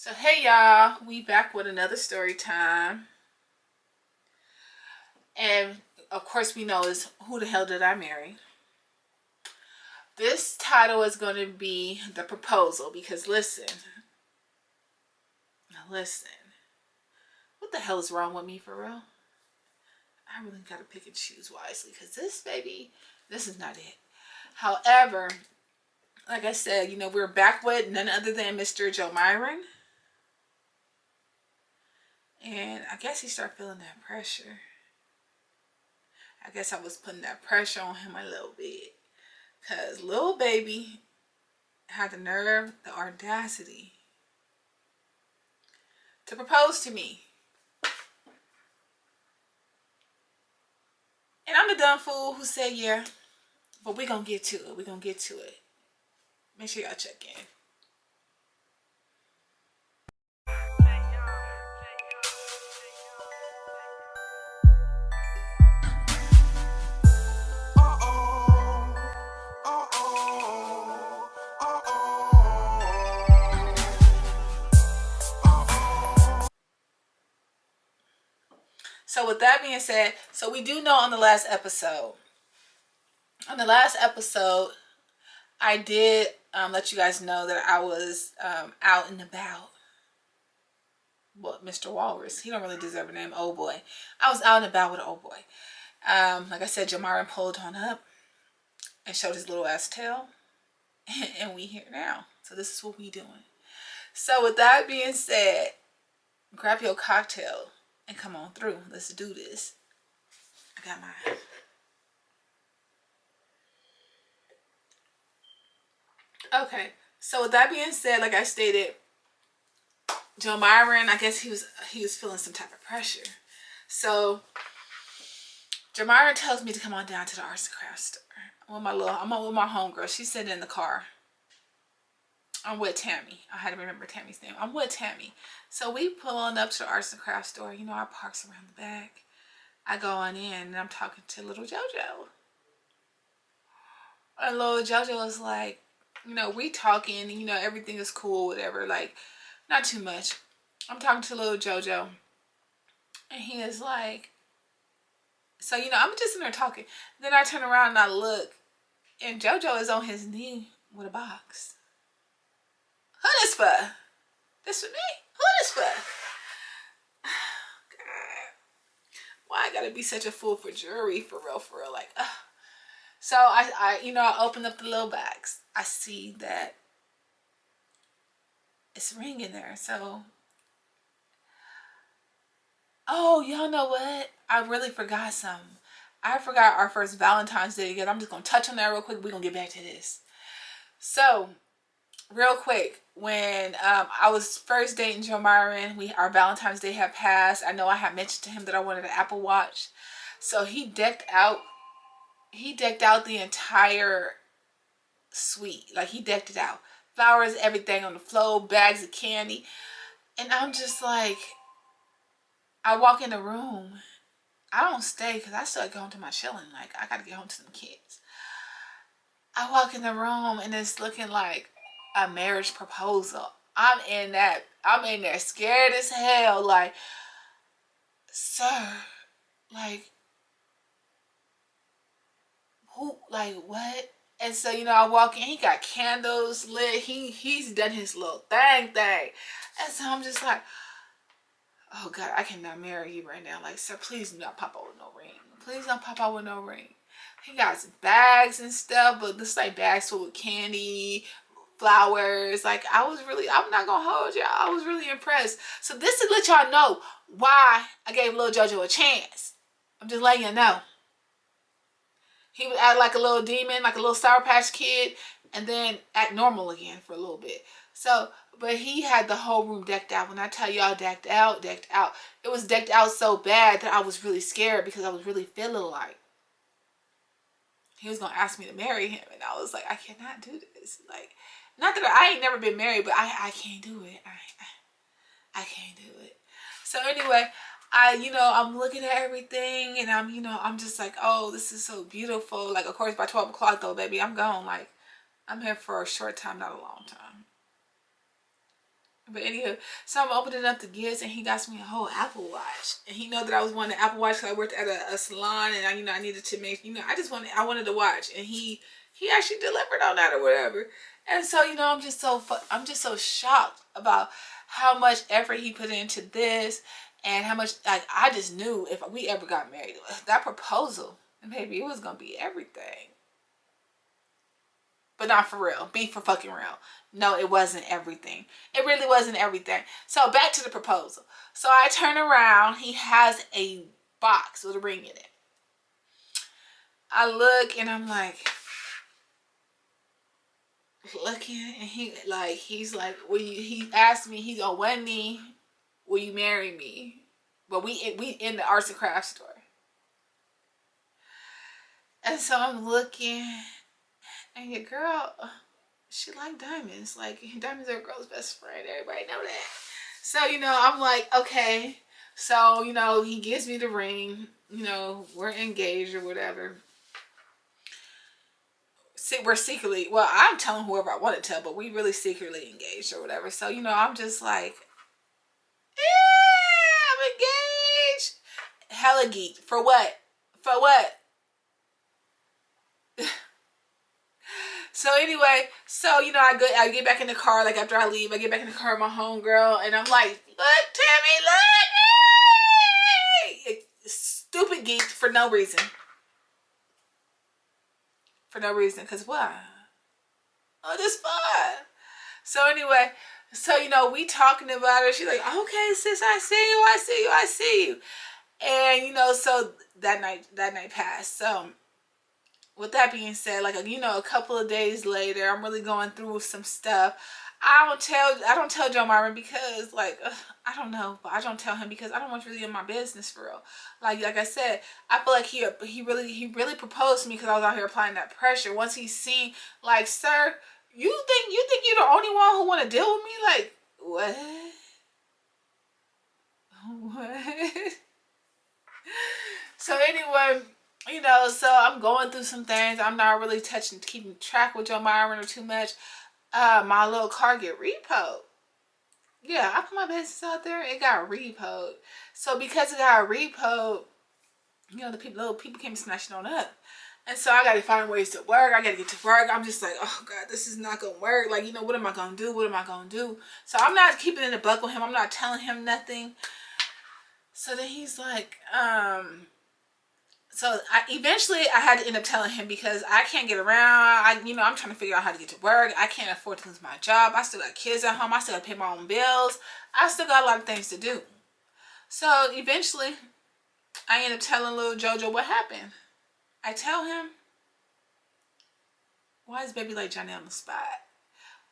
So hey y'all, we back with another story time. And of course we know is Who the Hell Did I Marry? This title is going to be The Proposal because listen. What the hell is wrong with me for real? I really got to pick and choose wisely because this is not it. However, like I said, we're back with none other than Mr. Joe Myron. And I guess he started feeling that pressure. I guess I was putting that pressure on him a little bit. Because Lil Baby had the nerve, the audacity to propose to me. And I'm the dumb fool who said yeah. But we're going to get to it. We're going to get to it. Make sure y'all check in. So with that being said, so we do know on the last episode, I did let you guys know that I was out and about. Well, Mr. Walrus, he don't really deserve a name, old boy. I was out and about with an old boy. Like I said, Jamarin pulled on up and showed his little ass tail. And we here now. So this is what we doing. So with that being said, grab your cocktail and come on through. Let's do this. I got mine. Okay. So with that being said, like I stated, Joe Myron, I guess he was feeling some type of pressure. So Joe Myron tells me to come on down to the arts and crafts store. I'm with my homegirl. She's sitting in the car. I'm with Tammy. I had to remember Tammy's name. I'm with Tammy. So we pull on up to the arts and crafts store. Our park's around the back. I go on in and I'm talking to little JoJo. And little JoJo is like, we talking, everything is cool, whatever. Like, not too much. I'm talking to little JoJo. And he is like, so, I'm just in there talking. Then I turn around and I look. And JoJo is on his knee with a box. Who this for? This for me? Who this for? God. Why I gotta be such a fool for jewelry, for real, like, So I open up the little bags. I see that it's a ring in there. So, oh, y'all know what? I really forgot something. I forgot our first Valentine's Day together. I'm just gonna touch on that real quick. We're gonna get back to this. So, real quick, when I was first dating Joe Myron, our Valentine's Day had passed. I know I had mentioned to him that I wanted an Apple Watch. So he decked out the entire suite. Like, he decked it out. Flowers, everything on the floor, bags of candy. And I'm just like, I walk in the room. I don't stay because I still go home to my chilling. Like, I got to get home to some kids. I walk in the room and it's looking like a marriage proposal. I'm in there scared as hell. Like, sir, like, who, like, what? And so, I walk in, he got candles lit. He's done his little thing. And so I'm just like, oh God, I cannot marry you right now. Like, sir, please do not pop out with no ring. Please don't pop out with no ring. He got some bags and stuff, but this like bags full of candy, flowers. Like, I'm not gonna hold y'all. I was really impressed. So this to let y'all know why I gave Lil JoJo a chance. I'm just letting you know. He would act like a little demon, like a little Sour Patch Kid, and then act normal again for a little bit. So, but he had the whole room decked out. When I tell y'all decked out. It was decked out so bad that I was really scared because I was really feeling like he was going to ask me to marry him. And I was like, I cannot do this. Like, not that I ain't never been married, but I can't do it. I can't do it. So anyway, I'm looking at everything and I'm just like, oh, this is so beautiful. Like, of course, by 12 o'clock though, baby, I'm gone. Like, I'm here for a short time, not a long time. But anywho, so I'm opening up the gifts, and he got me a whole Apple Watch, and he know that I was wanting an Apple Watch because I worked at a salon, and I needed to make, I wanted to watch, and he actually delivered on that or whatever. And so I'm just so shocked about how much effort he put into this, and how much, like, I just knew if we ever got married, that proposal, and maybe it was gonna be everything. But not for real. Be for fucking real. No, it wasn't everything. It really wasn't everything. So back to the proposal. So I turn around. He has a box with a ring in it. I look and I'm like looking, and he's like, will you? He asked me. He's on one knee. Will you marry me? But we in the arts and crafts store. And so I'm looking, and your girl, she like diamonds. Like, diamonds are a girl's best friend. Everybody know that. So, I'm like, okay. So, he gives me the ring. We're engaged or whatever. See, we're secretly, well, I'm telling whoever I want to tell, but we really secretly engaged or whatever. So, I'm just like, yeah, I'm engaged. Hella geeked. For what? For what? So anyway, I get back in the car, like after I leave, I get back in the car with my homegirl, and I'm like, look, Tammy, look! Stupid geek for no reason. For no reason, because why? Oh, this fun. So anyway, we talking about it. She's like, okay, sis, I see you. And, so that night passed. So with that being said, like, a couple of days later, I'm really going through some stuff. I don't tell Joe Myron because, like, I don't know, but I don't tell him because I don't want you really in my business for real. Like I said, I feel like he really proposed to me because I was out here applying that pressure. Once he's seen, like, sir, you think you're the only one who want to deal with me? Like, what? What? So anyway, so I'm going through some things. I'm not really keeping track with Joe Myron or too much. My little car get repoed. Yeah, I put my business out there. It got repoed. So because it got repoed, the little people came snatching on up. And so I got to find ways to work. I got to get to work. I'm just like, oh God, this is not going to work. Like, what am I going to do? What am I going to do? So I'm not keeping it a buck with him. I'm not telling him nothing. So then he's like, so eventually I had to end up telling him because I can't get around. I'm trying to figure out how to get to work. I can't afford to lose my job. I still got kids at home. I still got to pay my own bills. I still got a lot of things to do. So eventually I end up telling little JoJo what happened. I tell him, why is baby like Johnny on the spot?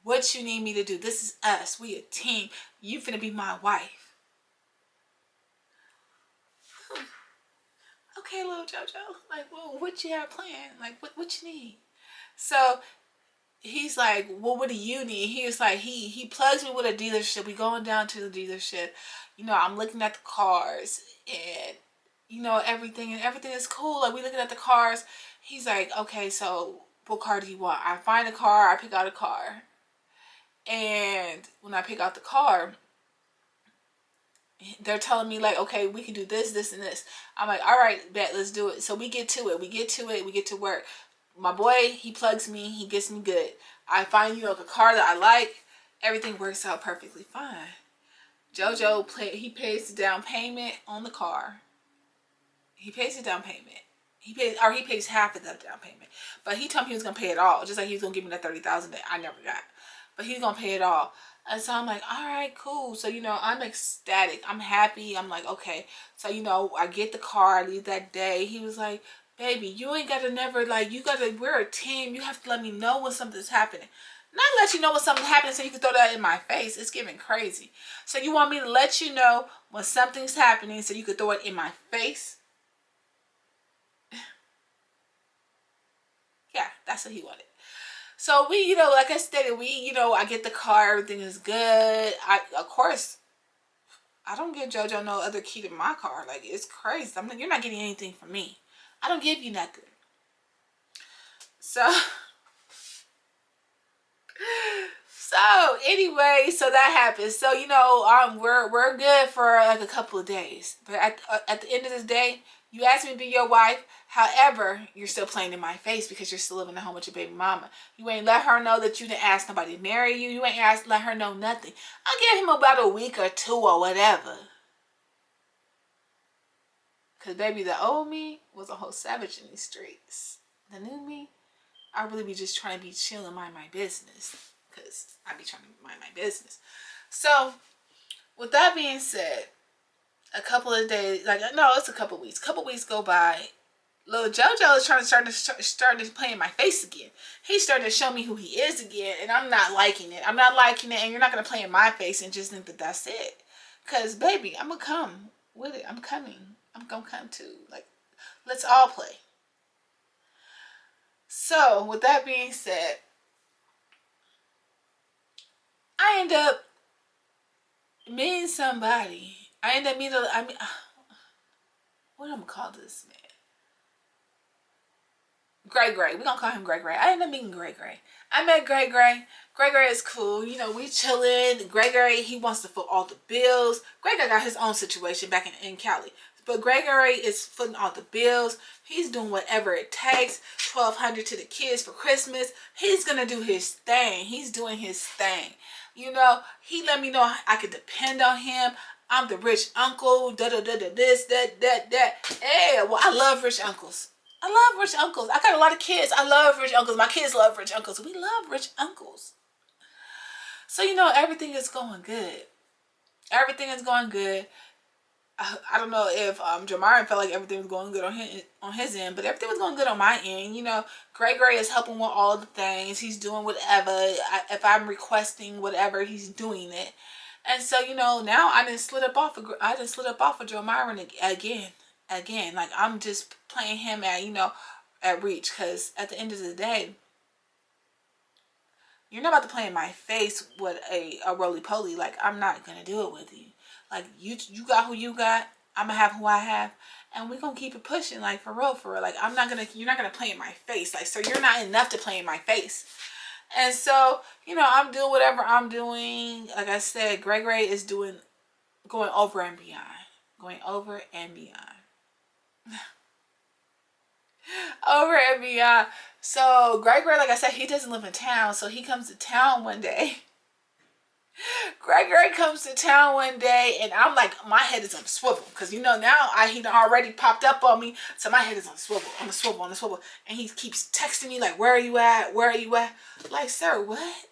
What you need me to do? This is us. We a team. You finna be my wife. Okay, little JoJo. Like, well, what you have planned? Like, what you need? So he's like, well, what do you need? He was like, he plugs me with a dealership. We going down to the dealership. I'm looking at the cars and everything is cool. Like, we looking at the cars. He's like, okay, so what car do you want? I find a car. I pick out a car. And when I pick out the car, they're telling me like, okay, we can do this, this, and this. I'm like, all right, bet, let's do it. So we get to it. We get to work. My boy, he plugs me. He gets me good. I find, a car that I like. Everything works out perfectly fine. JoJo, he pays the down payment on the car. He pays the down payment. He pays half of that down payment. But he told me he was going to pay it all. Just like he was going to give me that $30,000 that I never got. But he's going to pay it all. And so I'm like, all right, cool. So, I'm ecstatic. I'm happy. I'm like, okay. So, I get the car. I leave that day. He was like, baby, you ain't got to never, like, we're a team. You have to let me know when something's happening. Not let you know when something's happening so you can throw that in my face. It's getting crazy. So you want me to let you know when something's happening so you could throw it in my face? Yeah, that's what he wanted. So we, like I stated, I get the car, everything is good. Of course, I don't give JoJo no other key to my car. Like, it's crazy. You're not getting anything from me. I don't give you nothing. So So anyway, so that happened. So we're good for like a couple of days. But at the end of the day, you asked me to be your wife. However, you're still playing in my face because you're still living at home with your baby mama. You ain't let her know that you didn't ask nobody to marry you. You ain't let her know nothing. I'll give him about a week or two or whatever. Cause baby, the old me was a whole savage in these streets. The new me, I really be just trying to be chill and mind my business. Cause I be trying to mind my business. So, with that being said, a couple of days, it's a couple of weeks. A couple of weeks go by. Little JoJo is starting to play in my face again. He's starting to show me who he is again, and I'm not liking it. I'm not liking it, and you're not gonna play in my face and just think that that's it. Cause baby, I'm gonna come with it. I'm coming. I'm gonna come too. Like, let's all play. So, with that being said, I end up meeting somebody. What am I gonna call this man? Gray Gray. We're gonna call him Gray Gray. I ended up meeting Gray Gray. I met Gray Gray. Gray Gray is cool. We chilling. Gray Gray, he wants to foot all the bills. Gray Gray got his own situation back in Cali. But Gray Gray is footing all the bills. He's doing whatever it takes. $1,200 to the kids for Christmas. He's gonna do his thing. He's doing his thing. He let me know I could depend on him. I'm the rich uncle. This, that. Hey, well, I love rich uncles. I love rich uncles. I got a lot of kids. I love rich uncles. My kids love rich uncles. We love rich uncles. So, everything is going good. Everything is going good. I don't know if Jamarin felt like everything was going good on his end, but everything was going good on my end. Gray Gray is helping with all the things. He's doing whatever. If I'm requesting whatever, he's doing it. And so, now I didn't slid up off of Jamarin again. Like, I'm just playing him at reach, because at the end of the day, you're not about to play in my face with a roly-poly. Like, I'm not gonna do it with you. Like, you got who you got, I'm gonna have who I have, and we're gonna keep it pushing, like, for real. Like, you're not gonna play in my face. Like, so you're not enough to play in my face. And so, I'm doing whatever I'm doing. Like I said, Gray Gray is going over and beyond. Going over and beyond. Over and beyond. So Gray Gray, like I said, he doesn't live in town, so he comes to town one day. Gray Gray comes to town one day, and I'm like, my head is on a swivel, because now he already popped up on me, so my head is on a swivel, and he keeps texting me like, where are you at? Where are you at? Like, sir, what?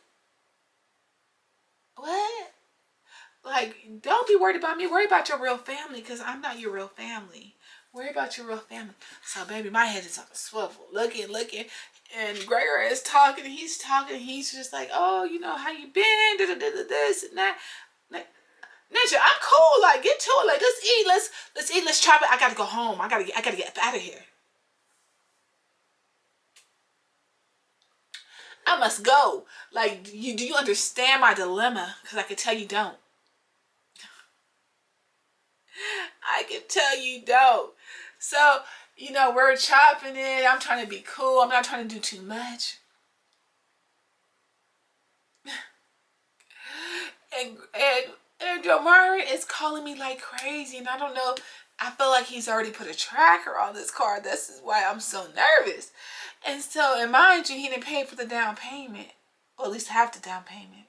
Like, don't be worried about me. Worry about your real family, because I'm not your real family. Worry about your real family. So, baby, my head is on a swivel. Looking. And Gray Gray is talking. He's talking. He's just like, oh, how you been? This and that. Ninja, I'm cool. Like, get to it. Like, let's eat. Let's eat. Let's chop it. I gotta go home. I gotta get out of here. I must go. Like, do you understand my dilemma? Because I can tell you don't. I can tell you don't. So, we're chopping it. I'm trying to be cool. I'm not trying to do too much. And Jamarin is calling me like crazy. And I don't know. I feel like he's already put a tracker on this car. This is why I'm so nervous. And so, and mind you, he didn't pay for the down payment. Or at least half the down payment.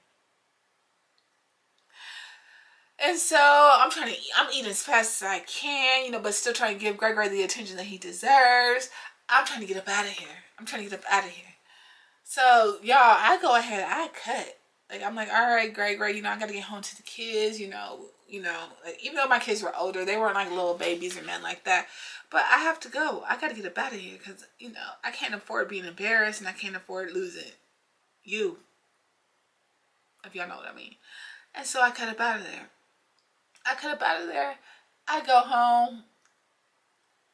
And so I'm eating as fast as I can, but still trying to give Gray Gray the attention that he deserves. I'm trying to get up out of here. So, y'all, I go ahead, I cut. Like, I'm like, all right, Gray Gray, I gotta get home to the kids, like, even though my kids were older, they weren't like little babies or nothing like that. But I have to go. I gotta get up out of here, because, I can't afford being embarrassed, and I can't afford losing you, if y'all know what I mean. And so I cut up out of there. I go home.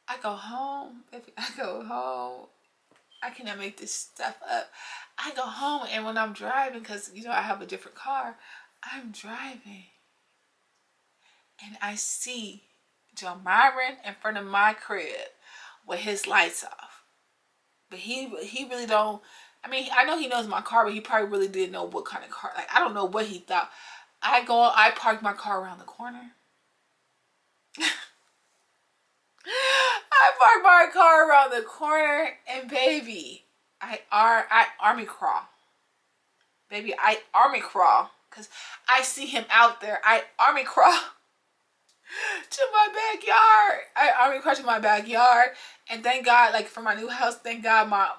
I cannot make this stuff up. I go home, and when I'm driving, because, I have a different car, I'm driving. And I see Jamarin in front of my crib with his lights off. But he really don't, I mean, I know he knows my car, but he probably really didn't know what kind of car. Like, I don't know what he thought. I park my car around the corner. I park my car around the corner, and baby, I army crawl. Baby, I army crawl. Because I see him out there. I army crawl to my backyard. I army crawl to my backyard. And thank God, like for my new house, thank God my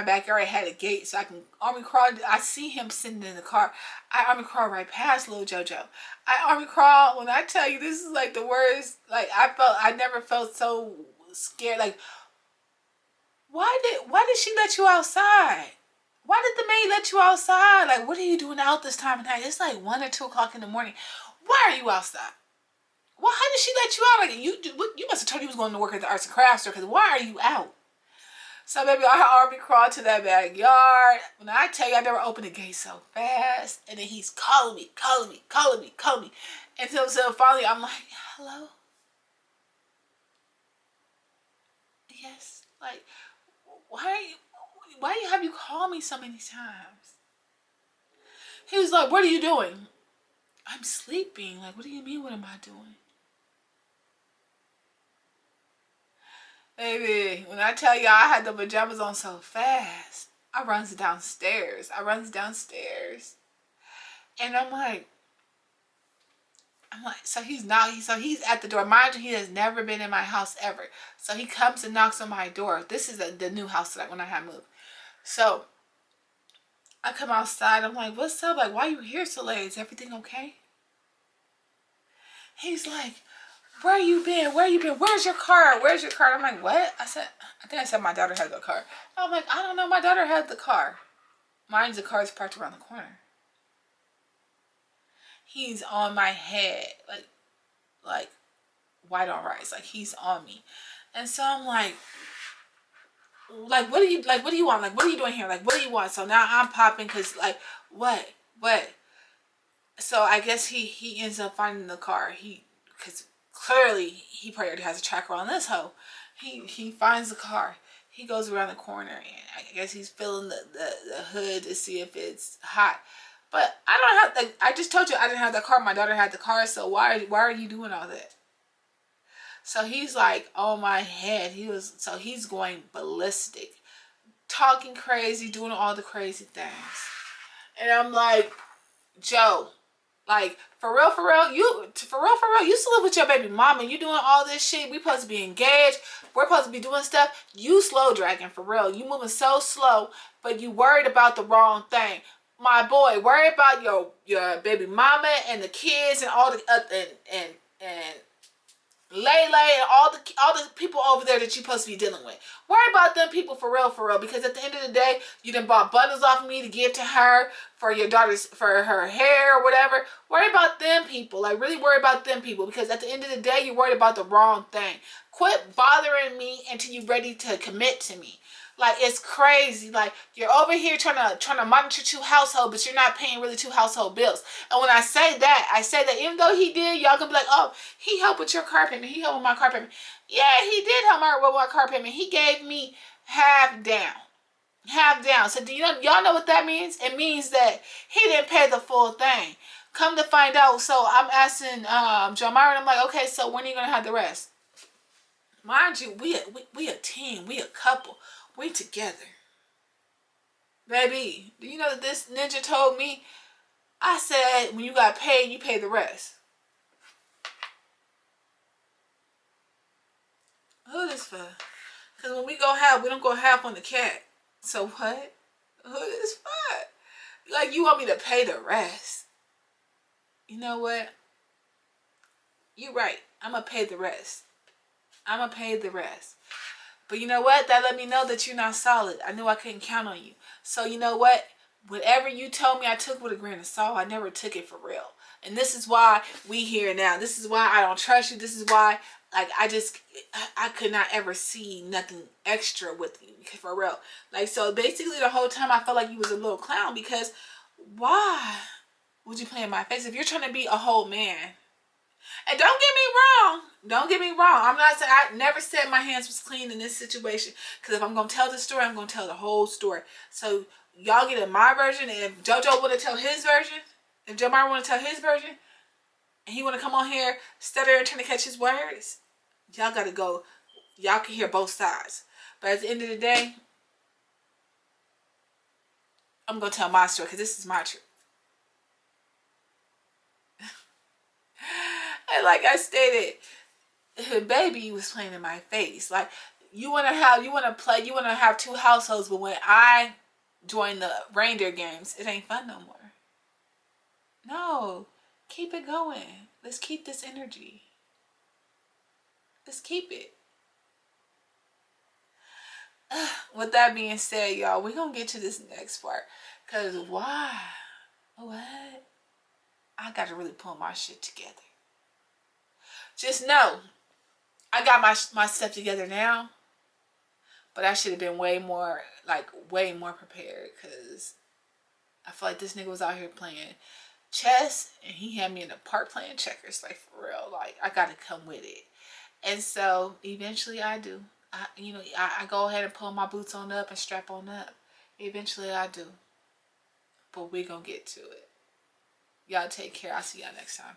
backyard had a gate so I can army crawl. I see him sitting in the car. I army crawl right past little JoJo. I army crawl. When I tell you this is like the worst, like I never felt so scared. Like, why did she let you outside? Why did the maid let you outside? Like, what are you doing out this time of night? It's like 1 or 2 o'clock in the morning. Why are you outside? Well, how did she let you out? Like, you must have told you was going to work at the arts and crafts store, because why are you out? So, baby, I army crawled to that backyard. When I tell you, I never opened the gate so fast. And then he's calling me. And so finally, I'm like, hello? Yes. Like, why have you called me so many times? He was like, what are you doing? I'm sleeping. Like, what do you mean, what am I doing? Baby, when I tell you I had the pajamas on so fast, I runs downstairs. And I'm like, so he's at the door. Mind you, he has never been in my house ever. So he comes and knocks on my door. This is the new house that when I had moved. So I come outside. I'm like, what's up? Like, why are you here so late? Is everything okay? He's like, where you been? Where's your car? I'm like, what? I think I said my daughter had the car. I'm like, I don't know. My daughter had the car. Mine's the car is parked around the corner. He's on my head. Like white on rice. Like, he's on me. And so I'm like, what do you want? Like, what are you doing here? Like, what do you want? So now I'm popping because, like, what? So I guess he ends up finding the car. Because clearly he probably already has a tracker on this hoe. He finds the car. He goes around the corner, and I guess he's feeling the hood to see if it's hot. But I don't have, like, I just told you I didn't have the car. My daughter had the car, so why are you doing all that? So he's like, oh my head. He's going ballistic, talking crazy, doing all the crazy things. And I'm like, Joe, like, for real, you used to live with your baby mama. You doing all this shit. We supposed to be engaged. We're supposed to be doing stuff. You slow dragging, for real. You moving so slow, but you worried about the wrong thing. My boy, worry about your baby mama and the kids and all the and Lele and all the people over there that you're supposed to be dealing with. Worry about them people for real, because at the end of the day, you done bought bundles off of me to give to her for your daughter's, for her hair or whatever. Worry about them people. Like, really worry about them people, because at the end of the day, you're worried about the wrong thing. Quit bothering me until you're ready to commit to me. Like, it's crazy. Like, you're over here trying to monitor 2 households, but you're not paying really 2 household bills. And when I say that even though he did, y'all gonna be like, oh, he helped with your car payment. He helped with my car payment. Yeah, he did help with my car payment. He gave me half down. So do y'all know what that means? It means that he didn't pay the full thing. Come to find out, so I'm asking Jamara, and I'm like, okay, so when are you gonna have the rest? Mind you, we a team, we a couple. We together. Baby, do you know that this ninja told me? I said, when you got paid, you pay the rest. Who this for? Because when we don't go half on the cat. So what? Who this for? Like, you want me to pay the rest? You know what? You're right. I'm going to pay the rest. But you know what? That let me know that you're not solid. I knew I couldn't count on you. So you know what? Whatever you told me, I took with a grain of salt. I never took it for real. And this is why we here now. This is why I don't trust you. This is why, like, I could not ever see nothing extra with you. For real. Like, so basically the whole time I felt like you was a little clown, because why would you play in my face? If you're trying to be a whole man, And don't get me wrong. Don't get me wrong. I'm not saying, I never said my hands was clean in this situation. Because if I'm going to tell the story, I'm going to tell the whole story. So y'all get in my version. And if JoJo want to tell his version, if Joe Meyer want to tell his version, and he want to come on here, stutter and trying to catch his words, y'all got to go. Y'all can hear both sides. But at the end of the day, I'm going to tell my story because this is my truth. And like I stated, her baby was playing in my face. Like, you want to have two households, but when I join the reindeer games, it ain't fun no more. No, keep it going. Let's keep this energy. Let's keep it. With that being said, y'all, we're going to get to this next part. Because why? What? I got to really pull my shit together. Just know, I got my stuff together now. But I should have been way more prepared. Because I feel like this nigga was out here playing chess. And he had me in the park playing checkers. Like, for real. Like, I got to come with it. And so, eventually I do. I go ahead and pull my boots on up and strap on up. Eventually I do. But we're going to get to it. Y'all take care. I'll see y'all next time.